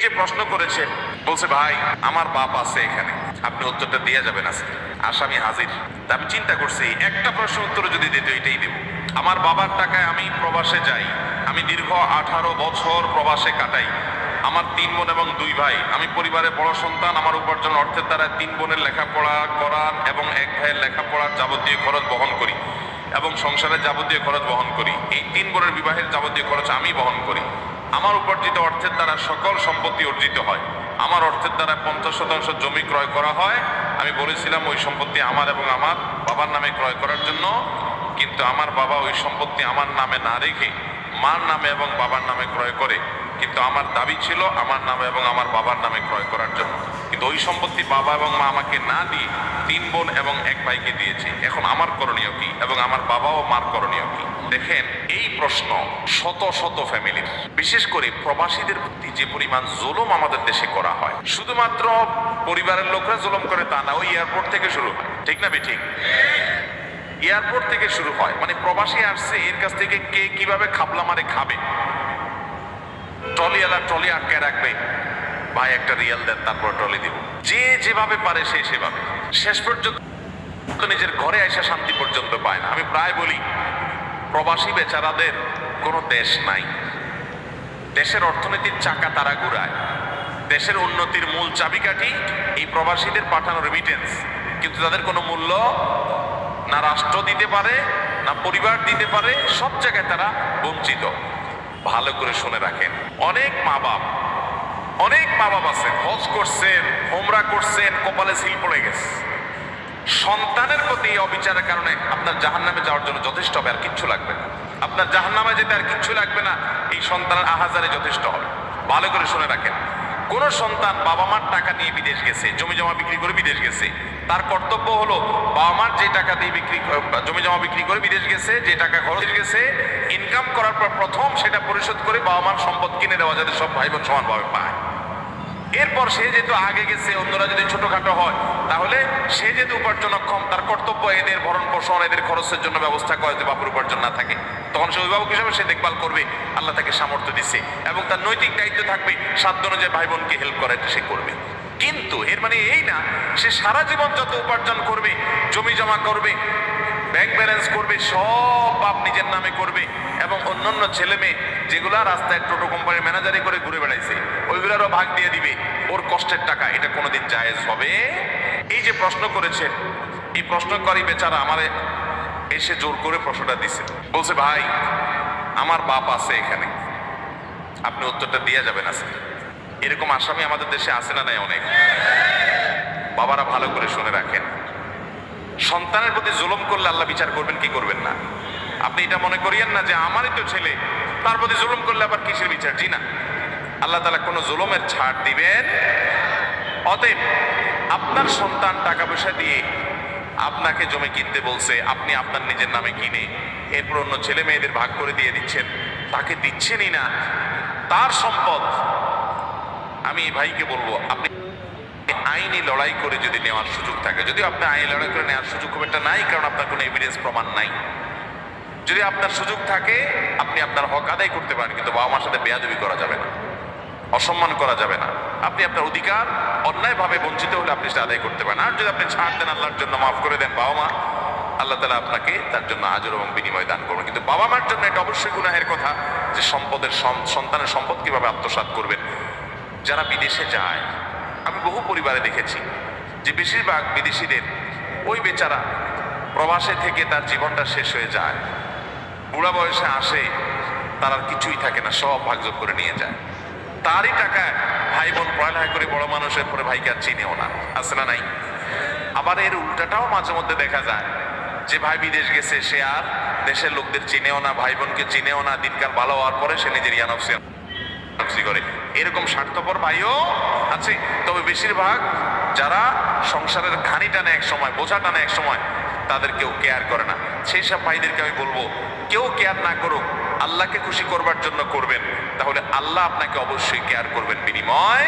যে প্রশ্ন করেছে, বলছে ভাই আমার বাপ আছে এখানে, আপনি উত্তরটা দিয়ে যাবেন আজকে, আসামি হাজির। তা আমি চিন্তা করছি একটা প্রশ্ন উত্তর যদি দিত এটাই দেব। আমার বাবার টাকায় আমি প্রবাসে যাই, আমি দীর্ঘ 18 বছর প্রবাসে কাটাই, আমার 3 বোন এবং 2 ভাই, আমি পরিবারের বড় সন্তান, আমার উপার্জন অর্থের দ্বারা 3 বোনের লেখাপড়া করার এবং 1 ভাইয়ের লেখাপড়ার যাবতীয় খরচ বহন করি এবং সংসারের যাবতীয় খরচ বহন করি। এই 3 বোনের বিবাহের যাবতীয় খরচ আমি বহন করি। আমার উপার্জিত অর্থের দ্বারা সকল সম্পত্তি অর্জিত হয়। আমার অর্থের দ্বারা 50% জমি ক্রয় করা হয়। আমি বলেছিলাম ওই সম্পত্তি আমার এবং আমার বাবার নামে ক্রয় করার জন্য, কিন্তু আমার বাবা ওই সম্পত্তি আমার নামে না রেখে মার নামে এবং বাবার নামে ক্রয় করে, কিন্তু আমার দাবি ছিল আমার নামে এবং আমার বাবার নামে ক্রয় করার জন্য। কিন্তু ওই সম্পত্তি বাবা এবং মা আমাকে না দিয়ে 3 বোন এবং 1 ভাইকে দিয়েছে। এখন আমার করণীয় কি এবং আমার বাবা ও মার করণীয় কি? দেখেন, এই প্রশ্ন শত শত ফ্যামিলির, বিশেষ করে প্রবাসীদের প্রতি যে পরিমাণ জুলুম আমাদের দেশে করা হয়, শুধুমাত্র পরিবারের লোকরা জুলুম করে তা না, ওই এয়ারপোর্ট থেকে শুরু হয়। ঠিক না বেঠিক? এয়ারপোর্ট থেকে শুরু হয়। মানে প্রবাসী আসছে, এর কাছ থেকে কে কিভাবে খাবলা মারে খাবে। ট্রলিওয়ালা ট্রলি আটকে রাখবে, ভাই একটা রিয়াল দেন তারপর ট্রলি দিব। যে যেভাবে পারে সে সেভাবে, শেষ পর্যন্ত নিজের ঘরে এসে শান্তি পর্যন্ত পায় না। আমি প্রায় বলি, প্রবাসী বেচারাদের কোনো দেশ নাই। দেশের অর্থনীতির চাকা তারা ঘুরায়। দেশের উন্নতির মূল চাবিকাঠি এই প্রবাসীদের পাঠানো রেমিটেন্স, কিন্তু তাদের কোনো মূল্য না রাষ্ট্র দিতে পারে না পরিবার দিতে পারে। সব জায়গায় তারা বঞ্চিত। ভালো করে শুনে রাখেন, অনেক মা বাপ আছেন, হজ করছেন, ওমরা করছেন, কপালে সিল পড়ে গেছে। সন্তানের প্রতি এই অবিচারের কারণে আপনার জাহান্নামে যাওয়ার জন্য যথেষ্ট হবে, আর কিচ্ছু লাগবে না। আপনার জাহান্নামে যেতে আর কিচ্ছু লাগবে না, এই সন্তানের আহাজারে যথেষ্ট হবে। ভালো করে শুনে রাখেন, কোন সন্তান বাবা মার টাকা নিয়ে বিদেশ গেছে, জমি জমা বিক্রি করে বিদেশ গেছে, তার কর্তব্য হলো বাবা মার যে টাকা দিয়ে জমি জমা বিক্রি করে বিদেশ গেছে, যে টাকা খরচ গেছে, ইনকাম করার পর প্রথম সেটা পরিশোধ করে বাবা মার সম্পদ কিনে দেওয়া, যাতে সব ভাই বোন সমানভাবে পায়। এরপর সে যেহেতু আগে গেছে, অন্যরা যদি ছোটখাটো হয়, তাহলে সে যেহেতু উপার্জনক্ষম, তার কর্তব্য এদের ভরণ পোষণ, এদের খরচের জন্য ব্যবস্থা করে। যদি বাপুর উপার্জন না থাকে, তখন সে অভিভাবক হিসাবে সে দেখভাল করবে। আল্লাহ তাকে সামর্থ্য দিচ্ছে এবং তার নৈতিক দায়িত্ব থাকবে সাধ্য অনুযায়ী ভাই বোনকে হেল্প করে সে করবে। কিন্তু এর মানে এই না সে সারা জীবন যত উপার্জন করবে, জমি জমা করবে, ব্যাংক ব্যালেন্স করবে, সব বাপ নিজের নামে করবে এবং অন্যান্য ছেলে মেয়ে যেগুলা রাস্তায় টোটো কোম্পানির ম্যানেজারি করে ঘুরে বেড়াইছে ওইগুলারও ভাগ দিয়ে দিবে ওর কষ্টের টাকা। এটা কোনোদিন জায়েজ হবে? এই যে প্রশ্ন করেছে, এই প্রশ্নকারী বেচারা আমারে এসে জোর করে প্রশ্নটা দিছে, বলছে ভাই আমার বাপ আছে এখানে, আপনি উত্তরটা দিয়ে যাবেন আজকে। এরকম আসামি আমাদের দেশে আছে না নাই? অনেক। বাবারা ভালো করে শুনে রাখেন, সন্তানের প্রতি জুলুম করলে আল্লাহ বিচার করবেন কি করবেন না? আপনি এটা মনে করিয়েন না যে আমারই তো ছেলে, তার প্রতি জুলুম করলে আবার কিসের বিচার। জি না, আল্লাহ তাআলা কোনো জুলুমের ছাড় দিবেন। অতএব আপনার সন্তান টাকা পয়সা দিয়ে আপনাকে জমি কিনতে বলছে, আপনি আপনার নিজের নামে কিনে এরপর অন্য ছেলে মেয়েদের ভাগ করে দিয়ে দিচ্ছেন, তাকে দিচ্ছেনই না তার সম্পদ। আমি এই ভাইকে বলবো, আপনি আইনি লড়াই করে যদি নেওয়ার সুযোগ থাকে, যদিও আপনি আইনি লড়াই করে নেওয়ার সুযোগ খুব একটা নাই, কারণ আপনার কোনো এভিডেন্স প্রমাণ নাই। যদি আপনার সুযোগ থাকে আপনি আপনার হক আদায় করতে পারেন, কিন্তু বাবা মার সাথে বেয়াদবি করা যাবে না, অসম্মান করা যাবে না। আপনি আপনার অধিকার অন্যায়ভাবে বঞ্চিত হলে আপনি সেটা আদায় করতে পারেন। আর যদি আপনি ছাড় দেন, আল্লাহর জন্য মাফ করে দেন বাবা মা, আল্লাহ তাআলা আপনাকে তার জন্য আজর এবং বিনিময় দান করবেন। কিন্তু বাবা মার জন্য এটা অবশ্যই গুনাহের কথা যে সন্তানের সম্পদ কিভাবে আত্মসাৎ করবেন। যারা বিদেশে যায়, আমি বহু পরিবারে দেখেছি যে বেশিরভাগ বিদেশিদের ওই বেচারা প্রবাসে থেকে তার জীবনটা শেষ হয়ে যায়, বুড়া বয়সে আসে, তার আর কিছুই থাকে না, সব ভাগযোগ করে নিয়ে যায়। তারই টাকায় ভাই বোন পড়ালেখা করে বড় মানুষের পরে ভাইকে আর চিনেও না, আছে না নাই? আবার এর উল্টাটাও মাঝে মধ্যে দেখা যায় যে ভাই বিদেশ গেছে, সে আর দেশের লোকদের চিনেও না, ভাই বোনকে চিনেও না, দিনকাল ভালো হওয়ার পরে সে নিজের ইয়ানফসি করে। এরকম স্বার্থপর ভাইও আছে। তবে বেশিরভাগ যারা সংসারের ঘানি টানে এক সময়, বোঝা টানে এক সময়, তাদের কেউ কেয়ার করে না। সেই সব ভাইদেরকে আমি বলবো, কেউ কেয়ার না করুক, আল্লাহকে খুশি করবার জন্য করবেন, তাহলে আল্লাহ আপনাকে অবশ্যই কেয়ার করবেন। বিনিময়